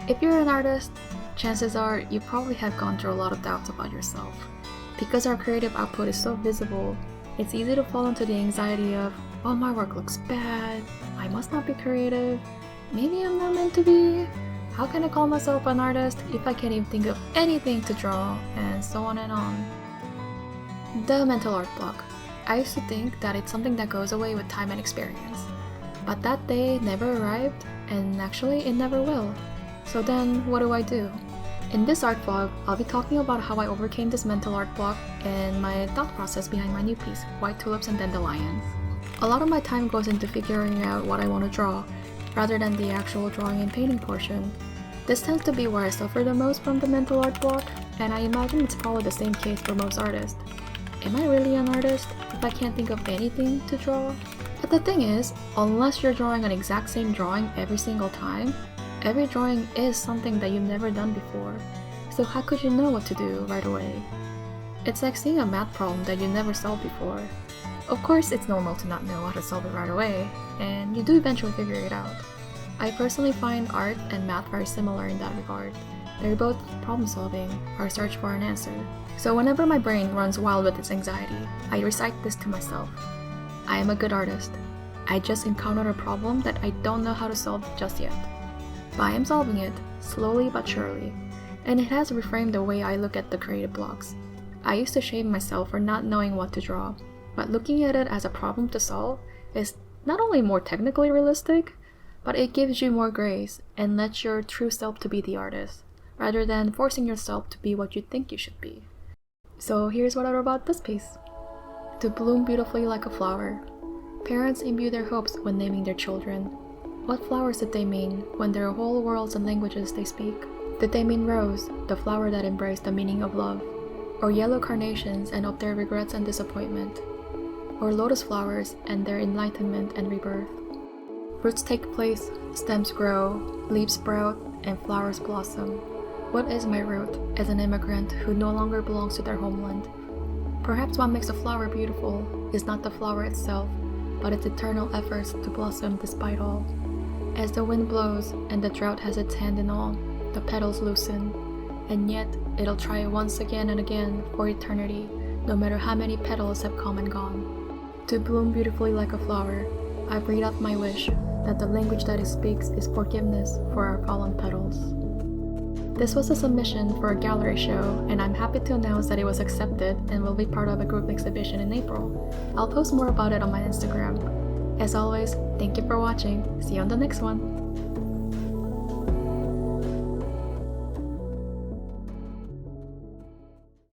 If you're an artist, chances are you probably have gone through a lot of doubts about yourself. Because our creative output is so visible, it's easy to fall into the anxiety of, oh, my work looks bad, I must not be creative, maybe I'm not meant to be, how can I call myself an artist if I can't even think of anything to draw, and so on and on. The mental art block. I used to think that it's something that goes away with time and experience. But that day never arrived, and actually it never will. So then, what do? In this art vlog, I'll be talking about how I overcame this mental art block and my thought process behind my new piece, White Tulips and Dandelions. A lot of my time goes into figuring out what I want to draw, rather than the actual drawing and painting portion. This tends to be where I suffer the most from the mental art block, and I imagine it's probably the same case for most artists. Am I really an artist if I can't think of anything to draw? But the thing is, unless you're drawing an exact same drawing every single time, every drawing is something that you've never done before, so how could you know what to do right away? It's like seeing a math problem that you never solved before. Of course, it's normal to not know how to solve it right away, and you do eventually figure it out. I personally find art and math very similar in that regard. They're both problem solving, or search for an answer. So whenever my brain runs wild with its anxiety, I recite this to myself. I am a good artist. I just encountered a problem that I don't know how to solve just yet. But I am solving it, slowly but surely, and it has reframed the way I look at the creative blocks. I used to shame myself for not knowing what to draw, but looking at it as a problem to solve is not only more technically realistic, but it gives you more grace and lets your true self to be the artist, rather than forcing yourself to be what you think you should be. So here's what I wrote about this piece. To bloom beautifully like a flower. Parents imbue their hopes when naming their children. What flowers did they mean when there are whole worlds and languages they speak? Did they mean rose, the flower that embraced the meaning of love? Or yellow carnations and of their regrets and disappointment? Or lotus flowers and their enlightenment and rebirth? Roots take place, stems grow, leaves sprout, and flowers blossom. What is my root as an immigrant who no longer belongs to their homeland? Perhaps what makes a flower beautiful is not the flower itself, but its eternal efforts to blossom despite all. As the wind blows and the drought has its hand in all, the petals loosen, and yet it'll try once again and again for eternity, no matter how many petals have come and gone. To bloom beautifully like a flower, I breathe out my wish that the language that it speaks is forgiveness for our fallen petals. This was a submission for a gallery show, and I'm happy to announce that it was accepted and will be part of a group exhibition in April. I'll post more about it on my Instagram. As always, thank you for watching. See you on the next one.